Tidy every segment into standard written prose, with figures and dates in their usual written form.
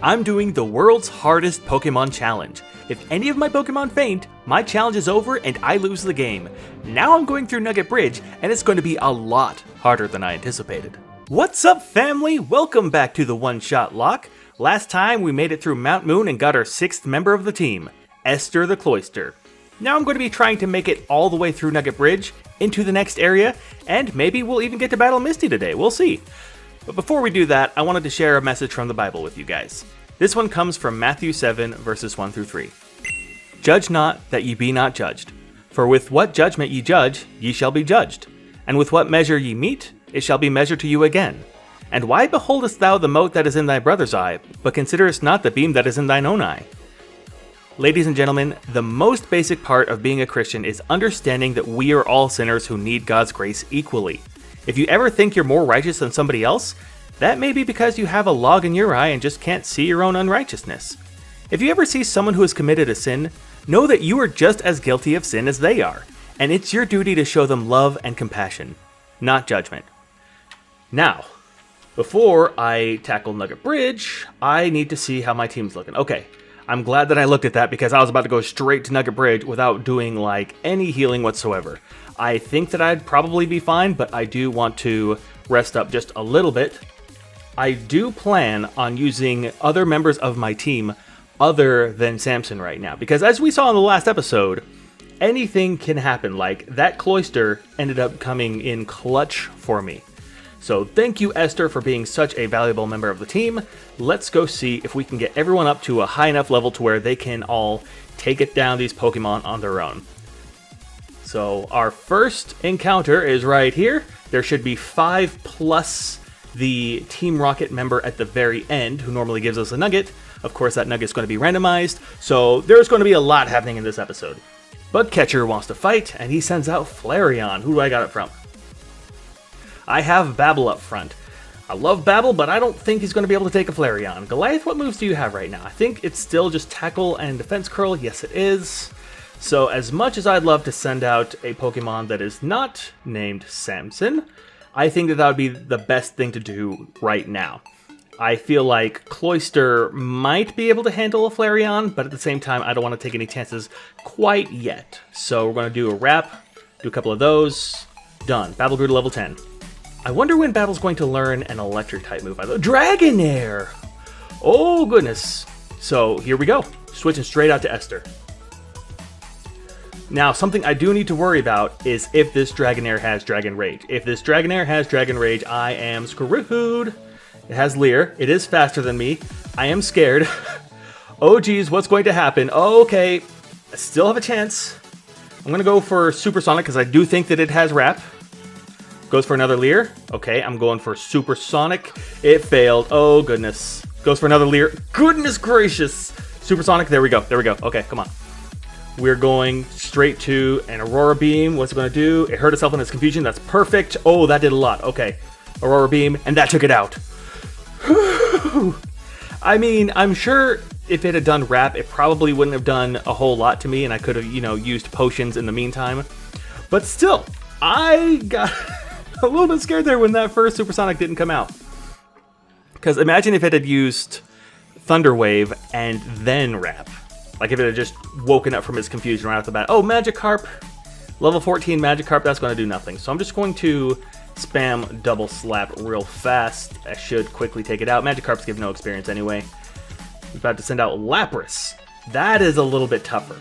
I'm doing the world's hardest Pokemon challenge. If any of my Pokemon faint, my challenge is over and I lose the game. Now I'm going through Nugget Bridge, and it's going to be a lot harder than I anticipated. What's up, family? Welcome back to the One Shot Locke. Last time we made it through Mount Moon and got our 6th member of the team, Esther the Cloister. Now I'm going to be trying to make it all the way through Nugget Bridge, into the next area, and maybe we'll even get to battle Misty today, we'll see. But before we do that, I wanted to share a message from the Bible with you guys. This one comes from Matthew 7, verses 1 through 3. Judge not, that ye be not judged. For with what judgment ye judge, ye shall be judged. And with what measure ye mete, it shall be measured to you again. And why beholdest thou the mote that is in thy brother's eye, but considerest not the beam that is in thine own eye? Ladies and gentlemen, the most basic part of being a Christian is understanding that we are all sinners who need God's grace equally. If you ever think you're more righteous than somebody else, that may be because you have a log in your eye and just can't see your own unrighteousness. If you ever see someone who has committed a sin, know that you are just as guilty of sin as they are, and it's your duty to show them love and compassion, not judgment. Now, before I tackle Nugget Bridge, I need to see how my team's looking. Okay, I'm glad that I looked at that because I was about to go straight to Nugget Bridge without doing any healing whatsoever. I think that I'd probably be fine, but I do want to rest up just a little bit. I do plan on using other members of my team other than Samson right now, because as we saw in the last episode, anything can happen. Like, that Cloister ended up coming in clutch for me. So thank you, Esther, for being such a valuable member of the team. Let's go see if we can get everyone up to a high enough level to where they can all take it down these Pokemon on their own. So our first encounter is right here. There should be 5 plus the Team Rocket member at the very end, who normally gives us a nugget. Of course, that nugget's going to be randomized, so there's going to be a lot happening in this episode. Bugcatcher wants to fight, and he sends out Flareon. Who do I got it from? I have Babble up front. I love Babble, but I don't think he's going to be able to take a Flareon. Goliath, what moves do you have right now? I think it's still just Tackle and Defense Curl. Yes, it is. So as much as I'd love to send out a Pokemon that is not named Samson, I think that would be the best thing to do right now. I feel like Cloister might be able to handle a Flareon, but at the same time, I don't want to take any chances quite yet. So we're going to do a wrap, do a couple of those. Done. Babble grew to level 10. I wonder when Babble's going to learn an electric type move. Dragonair! Oh, goodness. So here we go. Switching straight out to Esther. Now, something I do need to worry about is if this Dragonair has Dragon Rage. If this Dragonair has Dragon Rage, I am screwed. It has Leer. It is faster than me. I am scared. Oh, geez, what's going to happen? Okay, I still have a chance. I'm going to go for Supersonic because I do think that it has Wrap. Goes for another Leer. Okay, I'm going for Supersonic. It failed. Oh, goodness. Goes for another Leer. Goodness gracious. Supersonic. There we go. There we go. Okay, come on. We're going straight to an Aurora Beam. What's it going to do? It hurt itself in its confusion. That's perfect. Oh, that did a lot. Okay. Aurora Beam, and that took it out. I mean, I'm sure if it had done Wrap, it probably wouldn't have done a whole lot to me, and I could have, used potions in the meantime. But still, I got a little bit scared there when that first Supersonic didn't come out. Because imagine if it had used Thunder Wave and then Wrap. Like if it had just woken up from its confusion right off the bat. Oh, Magikarp. Level 14 Magikarp, that's going to do nothing. So I'm just going to spam Double Slap real fast. I should quickly take it out. Magikarps give no experience anyway. We're about to send out Lapras. That is a little bit tougher.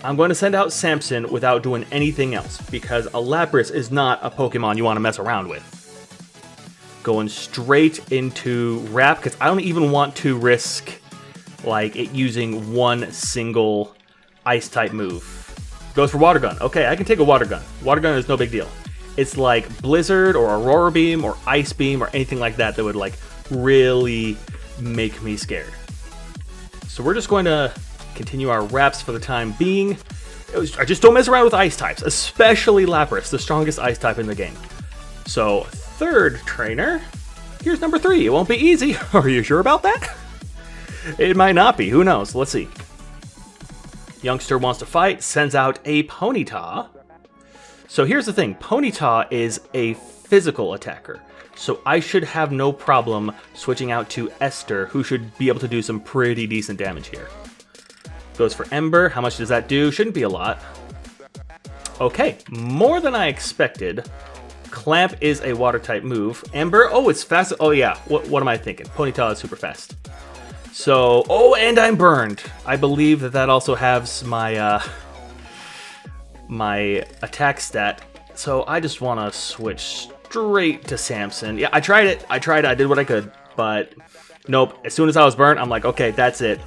I'm going to send out Samson without doing anything else, because a Lapras is not a Pokemon you want to mess around with. Going straight into Wrap, because I don't even want to risk it using one single Ice-type move. Goes for Water Gun. Okay, I can take a Water Gun. Water Gun is no big deal. It's like Blizzard or Aurora Beam or Ice Beam or anything like that that would really make me scared. So we're just going to continue our Wraps for the time being. I just don't mess around with Ice types, especially Lapras, the strongest Ice type in the game. So third trainer, here's number 3. It won't be easy. Are you sure about that? It might not be. Who knows? Let's see. Youngster wants to fight, sends out a Ponyta. So here's the thing. Ponyta is a physical attacker. So I should have no problem switching out to Esther, who should be able to do some pretty decent damage here. Goes for Ember. How much does that do? Shouldn't be a lot. Okay, more than I expected. Clamp is a water type move. Ember, oh, it's fast. Oh yeah, what am I thinking? Ponytail is super fast. So, oh, and I'm burned. I believe that also has my my attack stat. So I just want to switch straight to Samson. Yeah, I tried it. I did what I could, but nope. As soon as I was burned, I'm like, okay, that's it.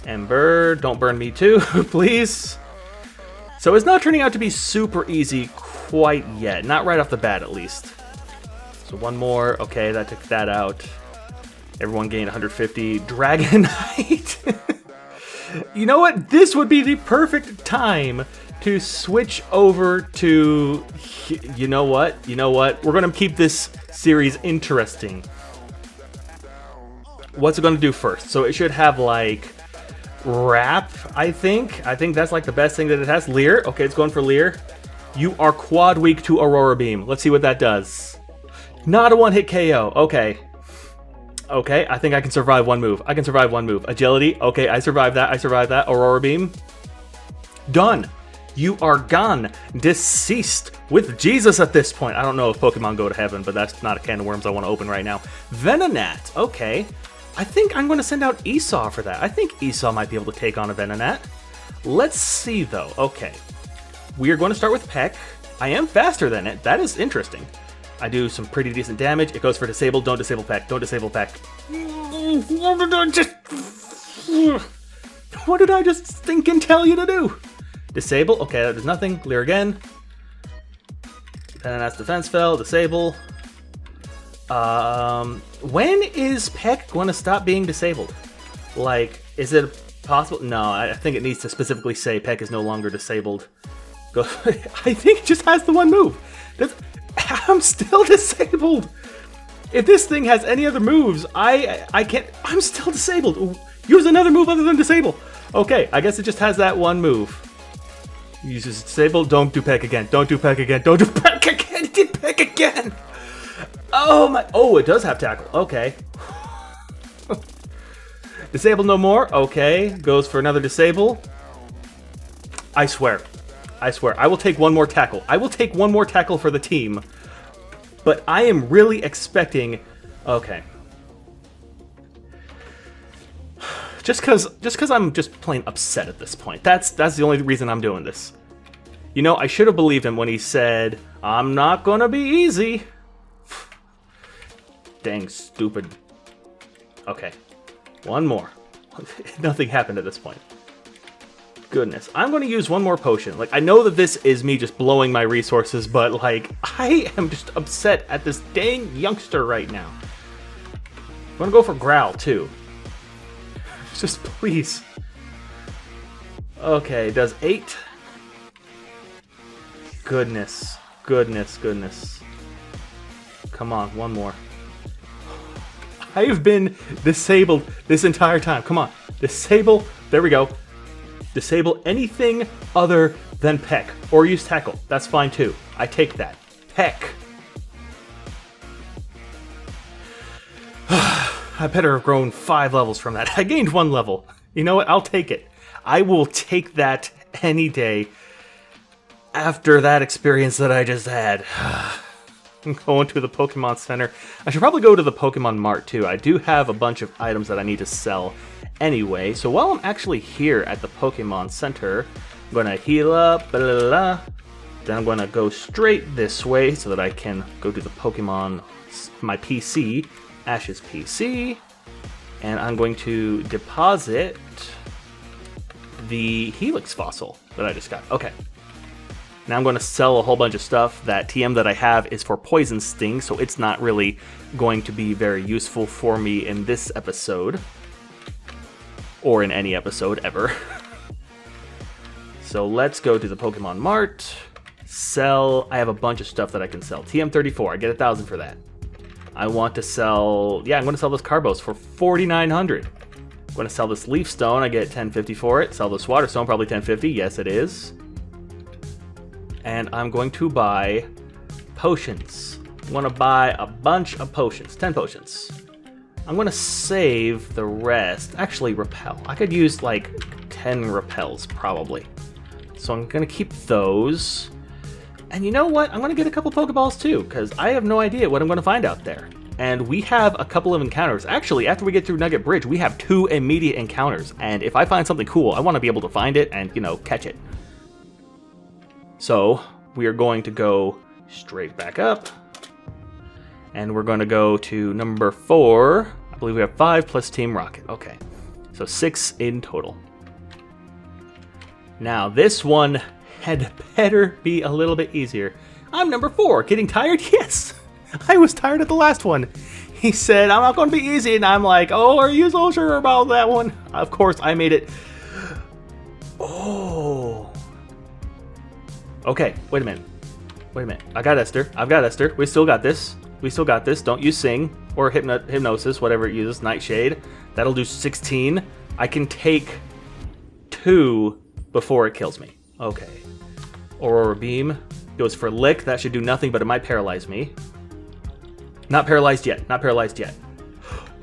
Ember, don't burn me too, please. So it's not turning out to be super easy quite yet. Not right off the bat, at least. So one more. Okay, that took that out. Everyone gained 150. Dragon Knight. You know what? This would be the perfect time to switch over to... You know what? We're going to keep this series interesting. What's it going to do first? So it should have, like... Wrap, I think. I think that's like the best thing that it has. Leer. Okay, it's going for Leer. You are quad weak to Aurora Beam. Let's see what that does. Not a one-hit KO. Okay. Okay, I think I can survive one move. Agility. Okay, I survived that. Aurora Beam. Done. You are gone. Deceased. With Jesus at this point. I don't know if Pokemon go to heaven, but that's not a can of worms I want to open right now. Venonat. Okay. I think I'm going to send out Esau for that. I think Esau might be able to take on a Venonat. Let's see, though. Okay. We are going to start with Peck. I am faster than it. That is interesting. I do some pretty decent damage. It goes for Disable. Don't disable Peck. Don't disable Peck. What did I just think and tell you to do? Disable. Okay, that does nothing. Leer again. Venonat's defense fell. Disable. When is Peck going to stop being disabled? Like, is it possible? No, I think it needs to specifically say Peck is no longer disabled. Go. I think it just has the one move. I'm still disabled. If this thing has any other moves, I can't. I'm still disabled. Use another move other than disable. Okay, I guess it just has that one move. Uses disable. Don't do Peck again. Don't do Peck again. Don't do Peck again. It did Peck again. Oh my! Oh, it does have tackle. Okay. Disable no more. Okay, goes for another disable. I swear, I will take one more tackle. I will take one more tackle for the team. But I am really expecting. Okay. Just cause I'm just plain upset at this point. That's the only reason I'm doing this. You know, I should have believed him when he said, "I'm not gonna be easy." Dang stupid. Okay. One more. Nothing happened at this point. Goodness. I'm going to use one more potion. Like, I know that this is me just blowing my resources, but, like, I am just upset at this dang youngster right now. I'm going to go for Growl, too. Just please. Okay, does 8. Goodness. Come on, one more. I have been disabled this entire time. Come on. Disable. There we go. Disable anything other than Peck. Or use Tackle. That's fine too. I take that. Peck. I better have grown 5 levels from that. I gained 1 level. You know what? I'll take it. I will take that any day after that experience that I just had. I'm going to the Pokemon Center. I should probably go to the Pokemon Mart too. I do have a bunch of items that I need to sell anyway. So while I'm actually here at the Pokemon Center, I'm going to heal up, blah, blah, blah. Then I'm going to go straight this way so that I can go to the Pokemon, my PC, Ash's PC. And I'm going to deposit the Helix fossil that I just got. Okay. Now I'm going to sell a whole bunch of stuff. That TM that I have is for Poison Sting, so it's not really going to be very useful for me in this episode. Or in any episode ever. So let's go to the Pokemon Mart. Sell. I have a bunch of stuff that I can sell. TM34, I get 1,000 for that. I want to sell... Yeah, I'm going to sell this Carbos for 4,900. I'm going to sell this Leaf Stone. I get 1050 for it. Sell this Water Stone, probably 1050. Yes, it is. And I'm going to buy potions. I want to buy a bunch of potions, 10 potions. I'm going to save the rest. Actually, repel. I could use like 10 repels probably. So I'm going to keep those. And you know what? I'm going to get a couple Pokeballs too, because I have no idea what I'm going to find out there. And we have a couple of encounters. Actually, after we get through Nugget Bridge, we have 2 immediate encounters. And if I find something cool, I want to be able to find it and, you know, catch it. So we are going to go straight back up. And we're going to go to number 4. I believe we have 5 plus Team Rocket. Okay, so 6 in total. Now, this one had better be a little bit easier. I'm number 4. Getting tired? Yes! I was tired of the last one. He said, I'm not going to be easy. And I'm like, oh, are you so sure about that one? Of course, I made it. Oh. Okay, wait a minute. Wait a minute. I got Esther. I've got Esther. We still got this. We still got this. Don't use Sing or Hypnosis, whatever it uses. Nightshade. That'll do 16. I can take 2 before it kills me. Okay. Aurora Beam goes for Lick. That should do nothing, but it might paralyze me. Not paralyzed yet. Not paralyzed yet.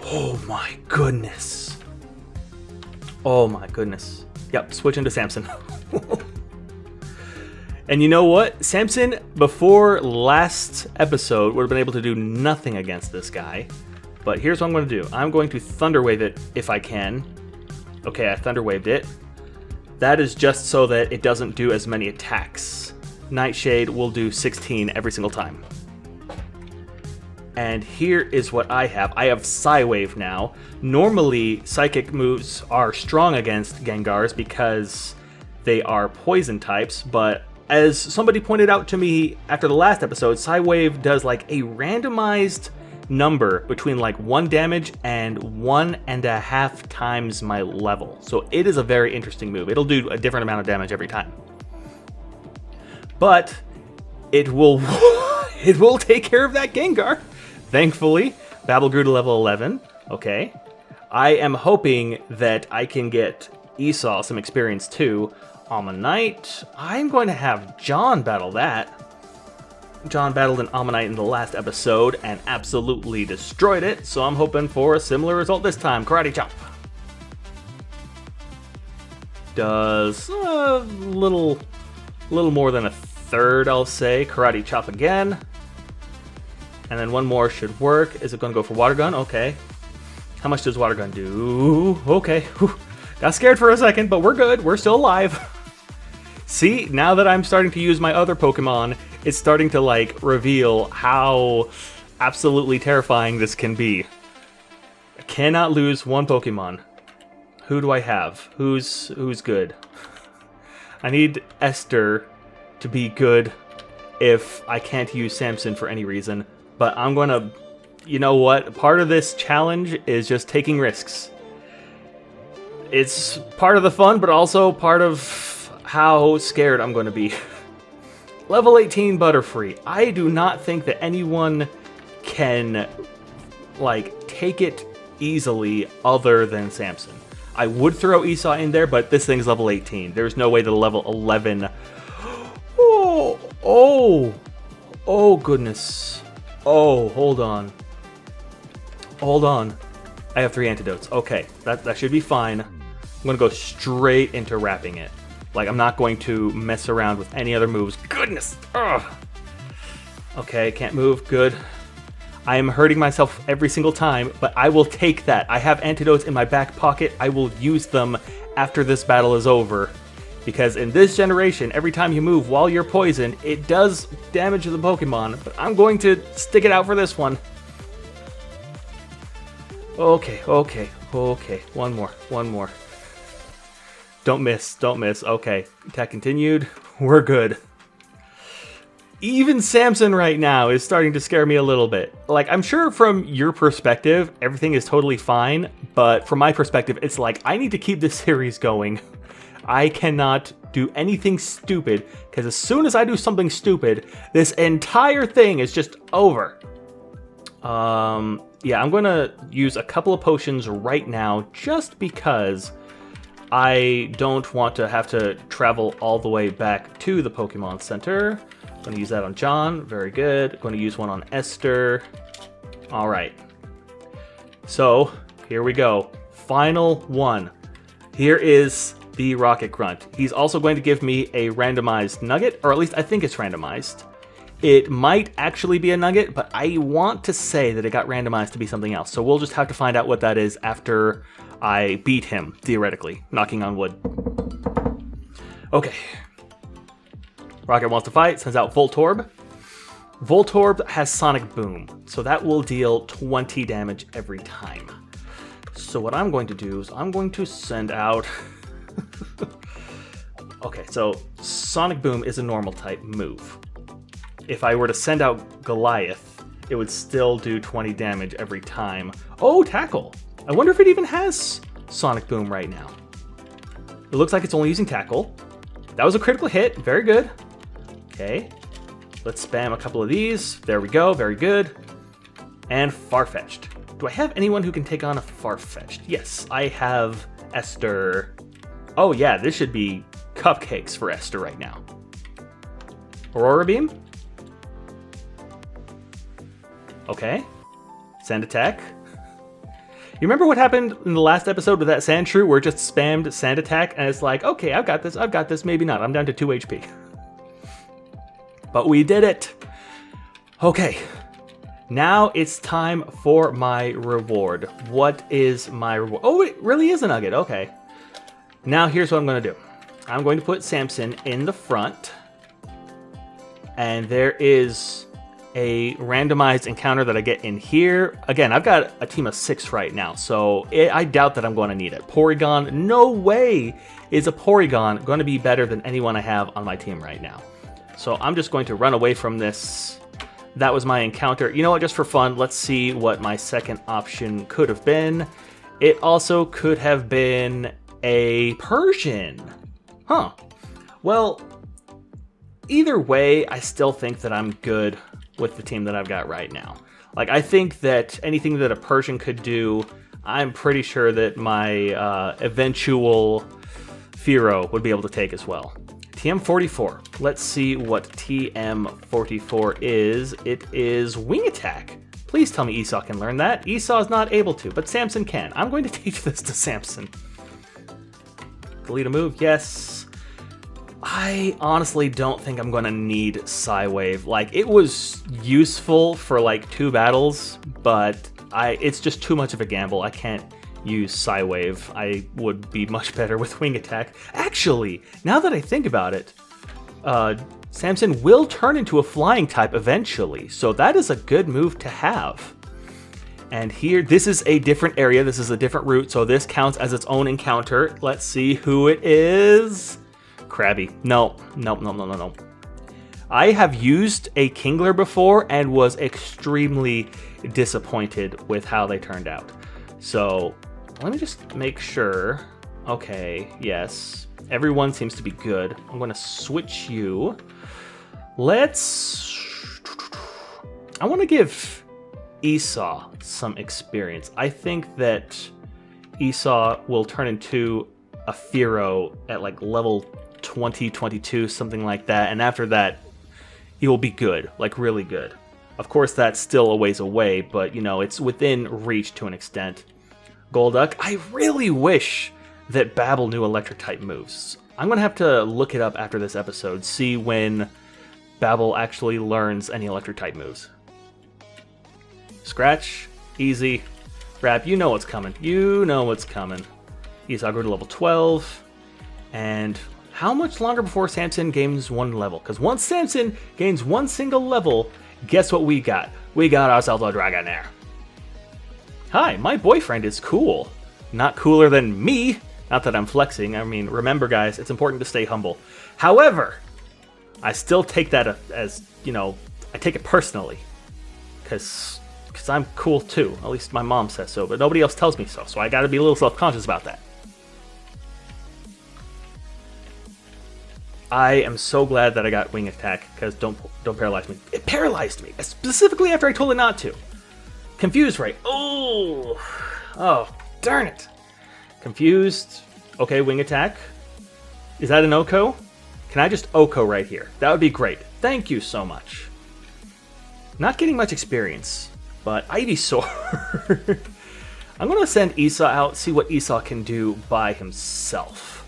Oh my goodness. Oh my goodness. Yep, switch into Samson. And you know what? Samson, before last episode, would have been able to do nothing against this guy. But here's what I'm going to do. I'm going to Thunder Wave it if I can. Okay, I Thunder Waved it. That is just so that it doesn't do as many attacks. Nightshade will do 16 every single time. And here is what I have. I have Psywave now. Normally, Psychic moves are strong against Gengars because they are poison types, but as somebody pointed out to me after the last episode, Psywave does like a randomized number between like 1 damage and 1.5 times my level. So it is a very interesting move. It'll do a different amount of damage every time. But it will it will take care of that Gengar. Thankfully, Babble grew to level 11. Okay. I am hoping that I can get Esau some experience too. Ammonite. I'm going to have John battle that. John battled an Ammonite in the last episode and absolutely destroyed it, so I'm hoping for a similar result this time. Karate Chop. Does a little more than a third, I'll say. Karate Chop again. And then one more should work. Is it going to go for Water Gun? Okay. How much does Water Gun do? Okay. Whew. Got scared for a second, but we're good. We're still alive. See, now that I'm starting to use my other Pokemon, it's starting to, like, reveal how absolutely terrifying this can be. I cannot lose one Pokemon. Who do I have? Who's good? I need Esther to be good if I can't use Samson for any reason. But I'm going to... You know what? Part of this challenge is just taking risks. It's part of the fun, but also part of how scared I'm going to be. Level 18 Butterfree. I do not think that anyone can, like, take it easily other than Samson. I would throw Esau in there, but this thing's level 18. There's no way that a level 11... Oh, goodness. Oh, hold on. Hold on. I have 3 antidotes. Okay, that should be fine. I'm going to go straight into wrapping it. Like, I'm not going to mess around with any other moves. Goodness! Ugh. Okay, can't move. Good. I am hurting myself every single time, but I will take that. I have antidotes in my back pocket. I will use them after this battle is over. Because in this generation, every time you move while you're poisoned, it does damage the Pokemon. But I'm going to stick it out for this one. Okay. One more. Don't miss. Okay, attack continued. We're good. Even Samson right now is starting to scare me a little bit. Like, I'm sure from your perspective, everything is totally fine. But from my perspective, it's like, I need to keep this series going. I cannot do anything stupid, because as soon as I do something stupid, this entire thing is just over. Yeah, I'm going to use a couple of potions right now, just because I don't want to have to travel all the way back to the Pokemon Center. Going to use that on John. Very good. Going to use one on Esther. All right. So here we go. Final one. Here is the Rocket Grunt. He's also going to give me a randomized nugget, or at least I think it's randomized. It might actually be a nugget, but I want to say that it got randomized to be something else. So we'll just have to find out what that is after I beat him, theoretically. Knocking on wood. Okay. Rocket wants to fight, sends out Voltorb. Voltorb has Sonic Boom, so that will deal 20 damage every time. So what I'm going to do is I'm going to send out... Okay, so Sonic Boom is a normal type move. If I were to send out Goliath, it would still do 20 damage every time. Oh, Tackle! I wonder if it even has Sonic Boom right now. It looks like it's only using Tackle. That was a critical hit, very good. Okay, let's spam a couple of these. There we go, very good. And Farfetch'd. Do I have anyone who can take on a Farfetch'd? Yes, I have Esther. Oh yeah, this should be cupcakes for Esther right now. Aurora Beam? Okay. Sand Attack. You remember what happened in the last episode with that Sandshrew where it just spammed Sand Attack and it's like, okay, I've got this, maybe not. I'm down to 2 HP. But we did it. Okay. Now it's time for my reward. What is my reward? Oh, it really is a nugget. Okay. Now here's what I'm going to do. I'm going to put Samson in the front. And there is a randomized encounter that I get in here. Again, I've got a team of 6 right now, so I doubt that I'm going to need it. Porygon, no way is a Porygon going to be better than anyone I have on my team right now. So I'm just going to run away from this. That was my encounter. You know what, just for fun, let's see what my second option could have been. It also could have been a Persian. Huh. Well, either way, I still think that I'm good with the team that I've got right now. Like, I think that anything that a Persian could do, I'm pretty sure that my eventual Fearow would be able to take as well. TM44. Let's see what TM44 is. It is Wing Attack. Please tell me Esau can learn that. Esau is not able to, but Samson can. I'm going to teach this to Samson. Delete a move, yes. I honestly don't think I'm going to need Psywave. Like, it was useful for like 2 battles, but it's just too much of a gamble. I can't use Psywave. I would be much better with Wing Attack. Actually, now that I think about it, Samson will turn into a flying type eventually, so that is a good move to have. And here, this is a different area. This is a different route, so this counts as its own encounter. Let's see who it is. Krabby. No. I have used a Kingler before and was extremely disappointed with how they turned out. So let me just make sure. Okay, yes. Everyone seems to be good. I'm going to switch you. I want to give Esau some experience. I think that Esau will turn into a Fearow at like level 20, 22, something like that. And after that, he will be good, like really good. Of course, that's still a ways away, but you know, it's within reach to an extent. Golduck, I really wish that Babble knew electric type moves. I'm going to have to look it up after this episode, see when Babble actually learns any electric type moves. Scratch, easy. Rap, you know what's coming. You know what's coming. Esau grew to level 12. And how much longer before Samson gains 1 level? Because once Samson gains 1 single level, guess what we got? We got ourselves a Dragonair. Hi, my boyfriend is cool. Not cooler than me. Not that I'm flexing. I mean, remember guys, it's important to stay humble. However, I still take that as, you know, I take it personally. Because I'm cool too. At least my mom says so, but nobody else tells me so. So I gotta be a little self-conscious about that. I am so glad that I got Wing Attack, because don't paralyze me. It paralyzed me, specifically after I told it not to. Confused, right? Oh, darn it. Confused. Okay, Wing Attack. Is that an Oko? Can I just Oko right here? That would be great. Thank you so much. Not getting much experience, but Ivysaur. I'm going to send Esau out, see what Esau can do by himself.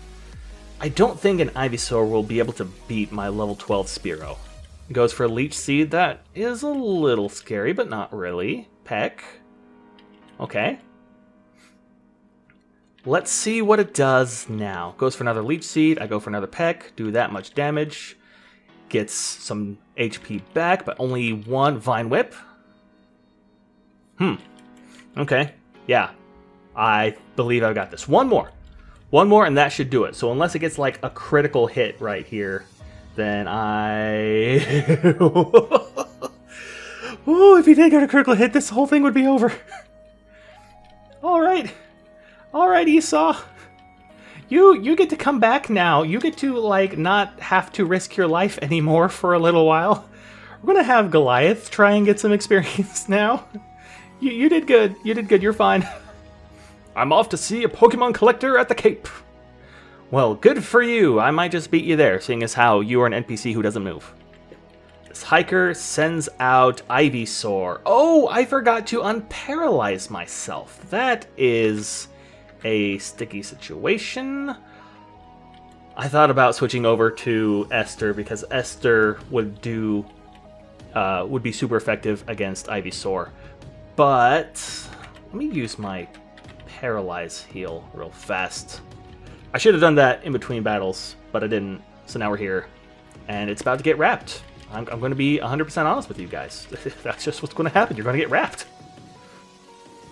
I don't think an Ivysaur will be able to beat my level 12 Spearow. Goes for Leech Seed. That is a little scary, but not really. Peck. Okay. Let's see what it does now. Goes for another Leech Seed. I go for another Peck. Do that much damage. Gets some HP back, but only one Vine Whip. Okay. Yeah. I believe I've got this. One more. One more, and that should do it. So unless it gets like a critical hit right here, then Ooh, if he didn't get a critical hit, this whole thing would be over. Alright. Alright, Esau. You get to come back now. You get to, like, not have to risk your life anymore for a little while. We're gonna have Goliath try and get some experience now. You did good. You did good. You're fine. I'm off to see a Pokemon collector at the Cape. Well, good for you. I might just beat you there, seeing as how you are an NPC who doesn't move. This hiker sends out Ivysaur. Oh, I forgot to unparalyze myself. That is a sticky situation. I thought about switching over to Esther because Esther would be super effective against Ivysaur. But let me use my Paralyze heal real fast. I should have done that in between battles, but I didn't. So now we're here, and it's about to get wrapped. I'm going to be 100% honest with you guys. That's just what's going to happen. You're going to get wrapped.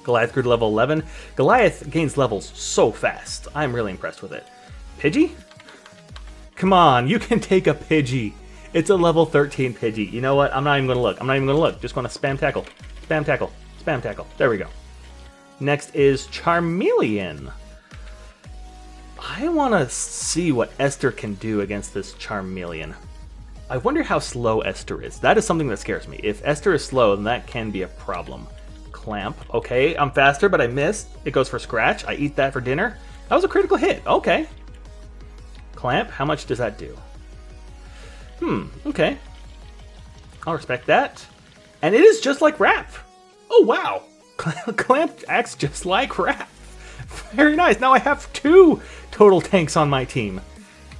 Goliath grew to level 11. Goliath gains levels so fast. I'm really impressed with it. Pidgey? Come on, you can take a Pidgey. It's a level 13 Pidgey. You know what? I'm not even going to look. I'm not even going to look. Just going to spam tackle. Spam tackle. Spam tackle. There we go. Next is Charmeleon. I want to see what Esther can do against this Charmeleon. I wonder how slow Esther is. That is something that scares me. If Esther is slow, then that can be a problem. Clamp. Okay, I'm faster, but I missed. It goes for Scratch. I eat that for dinner. That was a critical hit. Okay. Clamp. How much does that do? Okay. I'll respect that. And it is just like Wrap. Oh, wow. Clamp acts just like Wrap. Very nice. Now I have 2 total tanks on my team.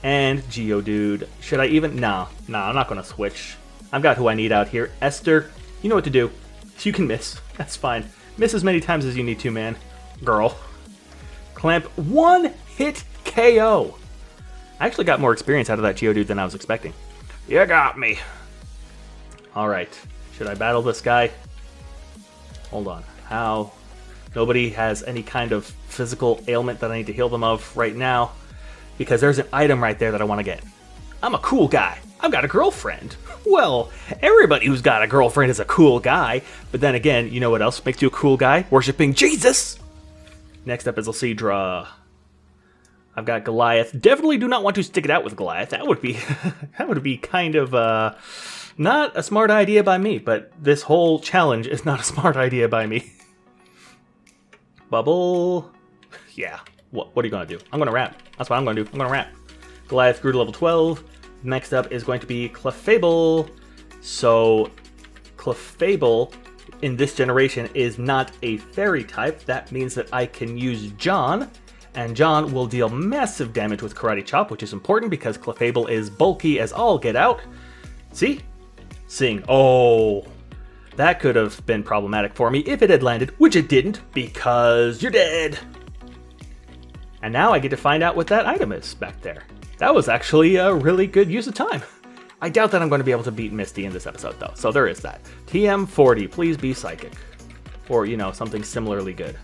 And Geodude. Should I even? No, I'm not going to switch. I've got who I need out here. Esther, you know what to do. You can miss. That's fine. Miss as many times as you need to, man. Girl. Clamp. 1-hit KO. I actually got more experience out of that Geodude than I was expecting. You got me. Alright. Should I battle this guy? Hold on. How? Nobody has any kind of physical ailment that I need to heal them of right now. Because there's an item right there that I want to get. I'm a cool guy. I've got a girlfriend. Well, everybody who's got a girlfriend is a cool guy. But then again, you know what else makes you a cool guy? Worshipping Jesus! Next up is Alcedra. I've got Goliath. Definitely do not want to stick it out with Goliath. That would be that would be kind of not a smart idea by me, but this whole challenge is not a smart idea by me. Bubble. Yeah. What are you going to do? I'm going to Wrap. That's what I'm going to do. I'm going to Wrap. Goliath grew to level 12. Next up is going to be Clefable. So Clefable in this generation is not a fairy type. That means that I can use John. And John will deal massive damage with Karate Chop, which is important because Clefable is bulky as all get out. See? Sing. Oh, that could have been problematic for me if it had landed, which it didn't, because you're dead. And now I get to find out what that item is back there. That was actually a really good use of time. I doubt that I'm going to be able to beat Misty in this episode, though, so there is that. TM40, please be Psychic. Or, you know, something similarly good.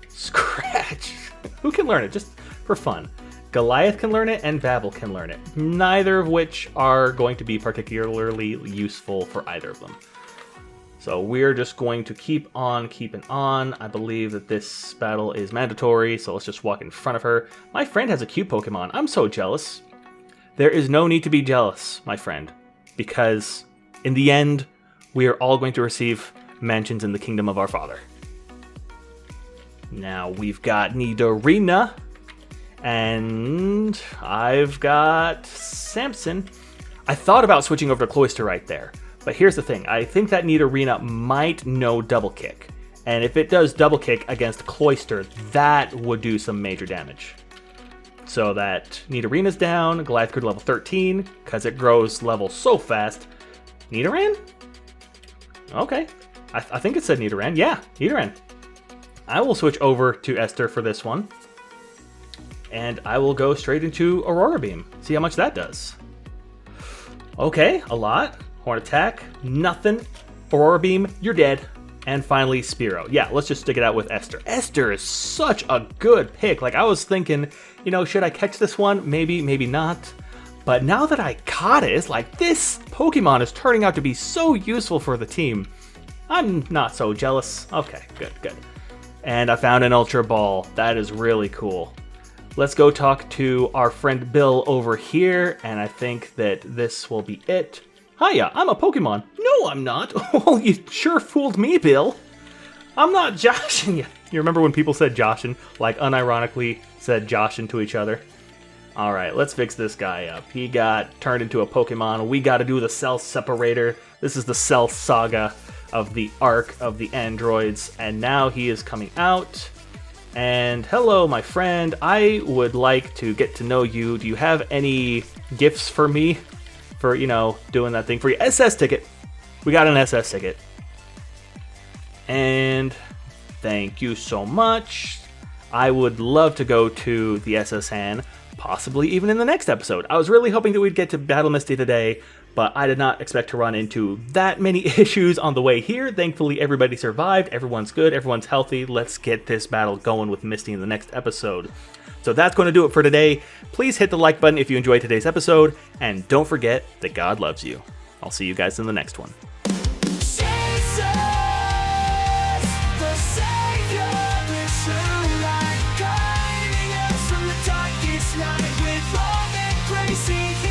Scratch. Who can learn it? Just for fun. Goliath can learn it, and Babel can learn it. Neither of which are going to be particularly useful for either of them. So we're just going to keep on keeping on. I believe that this battle is mandatory, so let's just walk in front of her. My friend has a cute Pokemon. I'm so jealous. There is no need to be jealous, my friend, because in the end, we are all going to receive mansions in the kingdom of our Father. Now we've got Nidorina, And I've got Samson. I thought about switching over to Cloyster right there. But here's the thing. I think that Nidorina might know double kick. And if it does double kick against Cloyster, that would do some major damage. So that Nidorina's down. Goliath grew to level 13 because it grows level so fast. Nidoran? Okay. I think it said Nidoran. Yeah, Nidoran. I will switch over to Esther for this one. And I will go straight into Aurora Beam. See how much that does. Okay, a lot. Horn Attack, nothing. Aurora Beam, you're dead. And finally, Spearow. Yeah, let's just stick it out with Esther. Esther is such a good pick. Like, I was thinking, you know, should I catch this one? Maybe, maybe not. But now that I caught it, it's like, this Pokemon is turning out to be so useful for the team. I'm not so jealous. Okay, good, good. And I found an Ultra Ball. That is really cool. Let's go talk to our friend Bill over here, and I think that this will be it. Hiya, I'm a Pokemon. No, I'm not. Well, you sure fooled me, Bill. I'm not joshing you. You remember when people said joshin', like unironically said joshin' to each other? All right, let's fix this guy up. He got turned into a Pokemon. We got to do the cell separator. This is the cell saga of the arc of the androids, and now he is coming out. And hello, my friend. I would like to get to know you. Do you have any gifts for me for, you know, doing that thing for you? SS ticket. We got an SS ticket. And thank you so much. I would love to go to the SS Han, possibly even in the next episode. I was really hoping that we'd get to Battle Misty today, but I did not expect to run into that many issues on the way here. Thankfully, everybody survived. Everyone's good. Everyone's healthy. Let's get this battle going with Misty in the next episode. So that's going to do it for today. Please hit the like button if you enjoyed today's episode, and don't forget that God loves you. I'll see you guys in the next one. With all that crazy